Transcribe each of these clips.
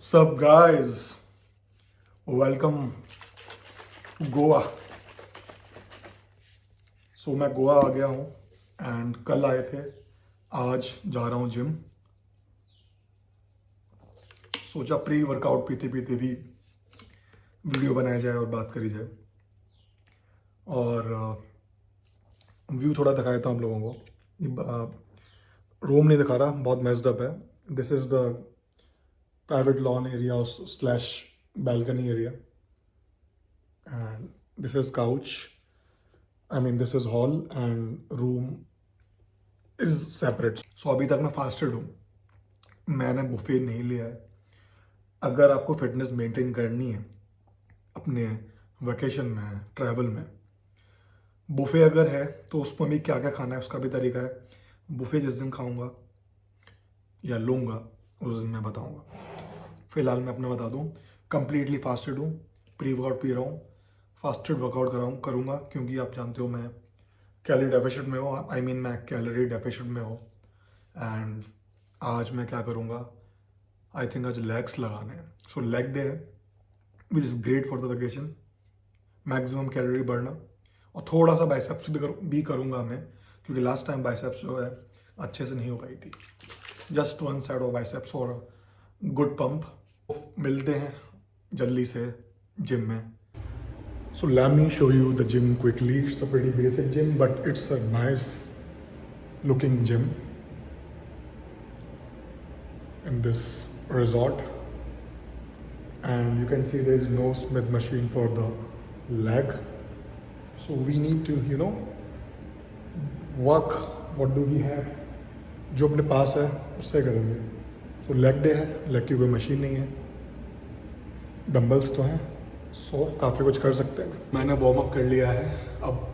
सब guys, welcome Goa. सो मैं गोवा आ गया हूँ एंड कल आए थे, आज जा रहा हूँ जिम। सोचा प्री वर्कआउट पीते पीते भी वीडियो बनाया जाए और बात करी जाए और व्यू थोड़ा दिखाया था हम लोगों को। रूम नहीं दिखा रहा, बहुत मेस्ड अप है। This is the private lawn area slash balcony area, and this is couch. I mean, this is hall and room is separate. So अभी तक मैं फास्टेड हूँ, मैंने बुफे नहीं लिया है। अगर आपको फिटनेस मेंटेन करनी है अपने वेकेशन में, ट्रैवल में, बुफे अगर है तो उसमें भी क्या क्या खाना है उसका भी तरीका है। बुफे जिस दिन खाऊंगा या लूँगा उस दिन मैं बताऊँगा। फिलहाल मैं अपना बता दूँ, कंप्लीटली फास्टेड हूँ, प्री वर्कआउट पी रहा हूँ, फास्टेड वर्कआउट करूँगा क्योंकि आप जानते हो मैं कैलोरी डेफिशिएंट में हूँ। मैं कैलोरी डेफिशिएंट में हूँ। एंड आज मैं क्या करूँगा, आई थिंक आज लेग्स लगाने हैं। सो लेग डे है which is great for the vacation, maximum calorie burner. और थोड़ा सा बाइसेप्स भी करूँगा मैं, क्योंकि लास्ट टाइम बाइसेप्स जो है अच्छे से नहीं हो पाई थी। Just one side of biceps और गुड पंप। मिलते हैं जल्दी से जिम में। So let me show you the gym quickly. It's a pretty basic gym, but it's a nice looking gym in this resort. And you can see there is no Smith machine for the leg. So we need to, work. What do we have? जो अपने पास है उससे करेंगे। So leg day है, leg की कोई machine नहीं है, डंबल्स तो हैं, सो काफ़ी कुछ कर सकते हैं। मैंने वार्म अप कर लिया है, अब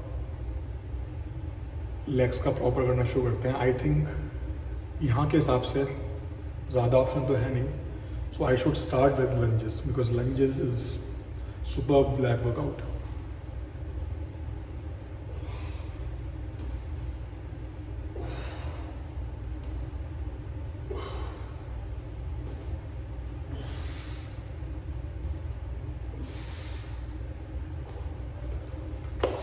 लेग्स का प्रॉपर करना शुरू करते हैं। आई थिंक यहाँ के हिसाब से ज़्यादा ऑप्शन तो है नहीं, so I should start with lunges because lunges is super leg workout.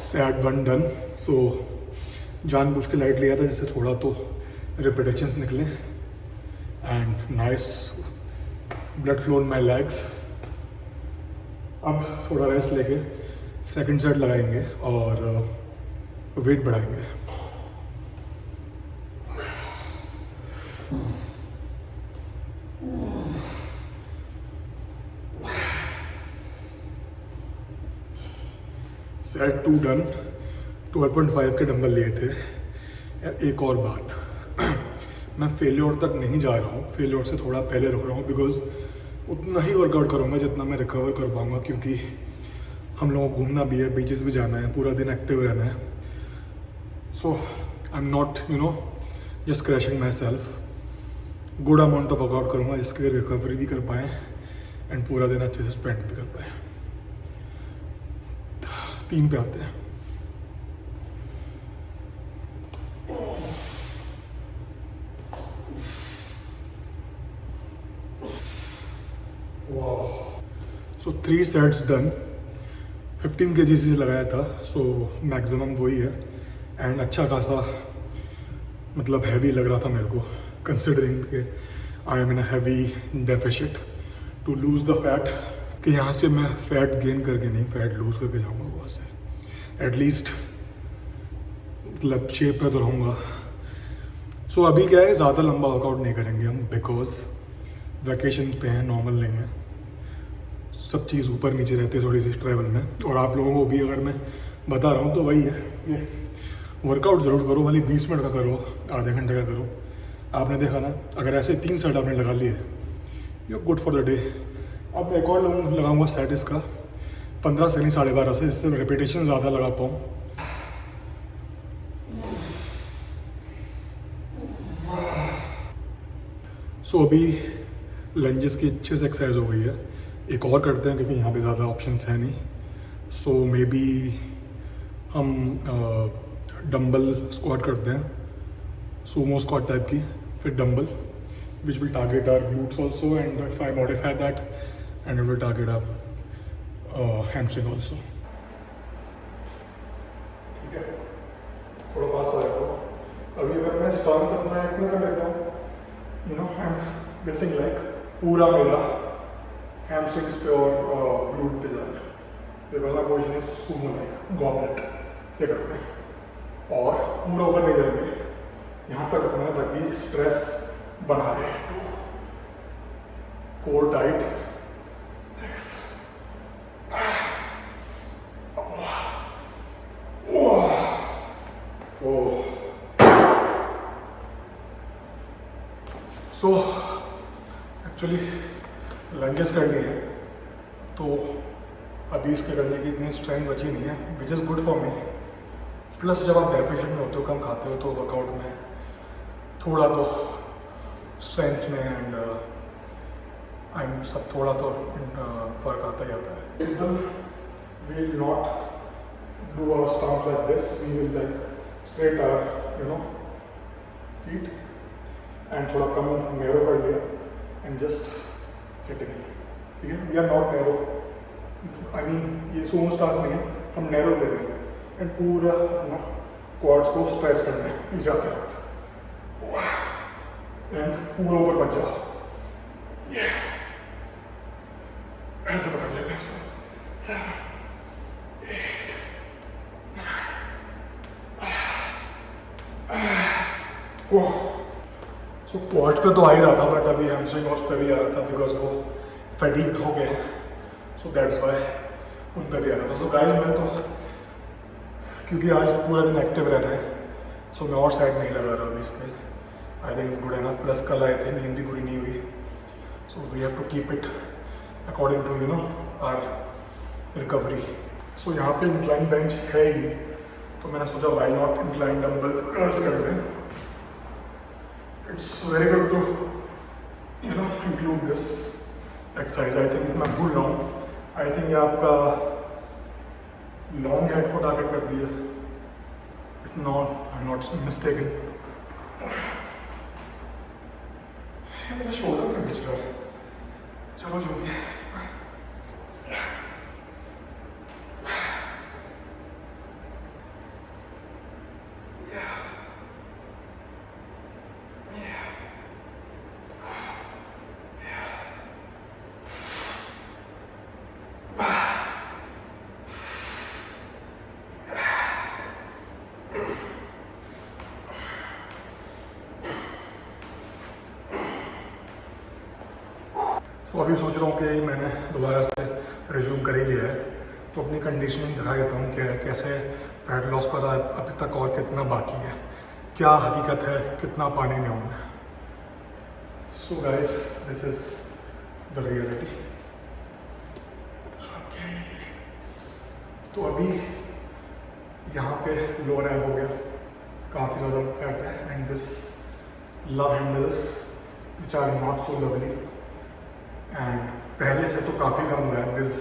Set one done. So जानबूझ के लाइट लिया था जिससे थोड़ा तो रिपीटेशंस निकले and nice blood flow in my legs. अब थोड़ा रेस्ट लेके सेकंड सेट लगाएंगे और वेट बढ़ाएंगे। Set 2 done. 12.5 के डंबल लिए थे। एक और बात, मैं फेलियर तक नहीं जा रहा हूँ, फेलियर से थोड़ा पहले रुक रहा हूँ बिकॉज उतना ही वर्कआउट करूँगा जितना मैं रिकवर कर पाऊँगा, क्योंकि हम लोगों को घूमना भी है, बीचेस भी जाना है, पूरा दिन एक्टिव रहना है। So I am not just crashing myself. Good amount of workout करूँगा जिसके रिकवरी भी कर पाएँ एंड पूरा दिन अच्छे से स्पेंड भी कर पाएँ। 3 पे आते हैं। सो 3 सेट्स डन। 15 kg से लगाया था, सो मैक्सिमम वही है एंड अच्छा खासा मतलब हैवी लग रहा था मेरे को, कंसिडरिंग के I am in a heavy deficit to lose the fat. कि यहाँ से मैं फैट गेन करके नहीं, फैट लूज करके जाऊँगा वहाँ से, एटलीस्ट मतलब शेप में तो रहूँगा। सो अभी क्या है, ज़्यादा लंबा वर्कआउट नहीं करेंगे हम बिकॉज वैकेशन पे हैं, नॉर्मल नहीं है, सब चीज़ ऊपर नीचे रहती है थोड़ी सी ट्रैवल में। और आप लोगों को भी अगर मैं बता रहा हूँ तो वही है, ये वर्कआउट ज़रूर करो, भले 20 मिनट का करो, आधे घंटे का करो। आपने देखा ना, अगर ऐसे 3 सेट आपने लगा लिए, you good for the day. अब मैं एक और लगाऊंगा सेट इसका 15 से नहीं 12.5 से, इससे रिपीटेशन ज़्यादा लगा पाऊँ। सो अभी लंजेस की अच्छे से एक्सरसाइज हो गई है, एक और करते हैं क्योंकि यहाँ पे ज़्यादा ऑप्शंस है नहीं। सो मे बी हम डंबल स्क्वाट करते हैं, सूमो स्क्वाट टाइप की, फिर dumbbell which will target our glutes also, and if I modify that, and it will target our hamstring also. ठीक है, थोड़ा पास हो जाता हूँ. अभी अगर मैं स्टांस अपना इतना कर लेता हूँ, you know, I'm basing like पूरा मेरा hamstrings पे और glute पे जा रहा है. Because my position is Sumo like goblet से करते हैं, और पूरा ऊपर नहीं जाएंगे, यहाँ तक रखना है ताकि स्ट्रेस बना रहे. Core tight. So actually lunges कर लिए हैं, तो अभी इसके करने की इतनी स्ट्रेंथ बची नहीं है, which is good for me. Plus जब आप डेफिशिएंट में होते हो, कम खाते हो, तो वर्कआउट में थोड़ा तो स्ट्रेंथ में एंड सब थोड़ा तो फर्क आता ही आता है. We will not do our stance like this, we will like straight our feet and थोड़ा कम नैरो कर लिया एंड जस्ट सिटिंग. ठीक है, we are not narrow, I mean ये सोम स्टांस नहीं है, हम नैरो ले रहे हैं एंड पूरा अपना क्वाड्स को स्ट्रेच करना है जाते वक्त, एंड पूरा ऊपर मत जाओ. ऐसे पकड़ लेते हैं इसको. 7, 8, 9. सो क्वाड्स पे तो आ ही रहा था, बट अभी हैमस्ट्रिंग और पे भी आ रहा था बिकॉज वो फैटीग्ड हो गए हैं, सो दैट्स वाई उन पे भी आ रहा था. सो गाइस, मैं तो क्योंकि आज पूरा दिन एक्टिव रहना है, सो मैं और साइड नहीं लगा रहा अभी इसके. I think good enough. Plus कल आए थे, नींद भी पूरी नहीं हुई, so we have to keep it according to you know our recovery. So यहाँ पे इंक्लाइन बेंच है ही, तो मैंने सोचा why not incline dumbbell curls कर दें. It's very good to you know include this exercise. I think मैं भूल रहा हूँ, आई थिंक ये आपका लॉन्ग हेड को टारगेट कर दिया. It's not, I am not mistaken. मेरा शोल्डर पे खींच रहा है. चलो जो भी है. तो अभी सोच रहा हूँ कि मैंने दोबारा से रिज्यूम कर ही लिया है, तो अपनी कंडीशनिंग दिखा देता हूँ कि कैसे फैट लॉस का अभी तक और कितना बाकी है, क्या हकीकत है, कितना पानी में हूँ मैं. So guys, this is the reality. Okay, तो अभी यहाँ पे लोअर एब हो गया, काफ़ी ज़्यादा फैट है, and this love handles which are not so lovely. And पहले से तो काफ़ी कम हुआ है, बिकॉज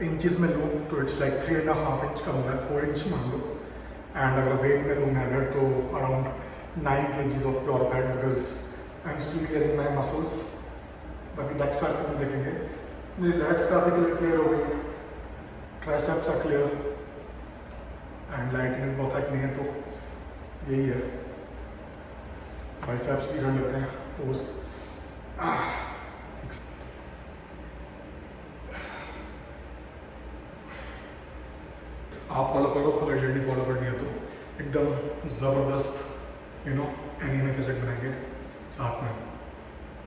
इंचज़ में लूँ तो इट्स लाइक 3.5 इंच कम हुआ है, 4 इंच मान लो. एंड अगर वेट में लूँ मैं तो around 9 kgs of pure fat, because I am still clearing my muscles. बाकी डेक्सास में देखेंगे, मेरी लैट्स काफ़ी क्लियर हो गई, triceps are clear, and lighting perfect नहीं है, तो यही है. बाइसेप्स भी कर लेते हैं पोज. आप फॉलो करो, अगर जल्दी फॉलो करनी है तो एकदम ज़बरदस्त यू नो एनीमे फिजिक बनाएंगे साथ में.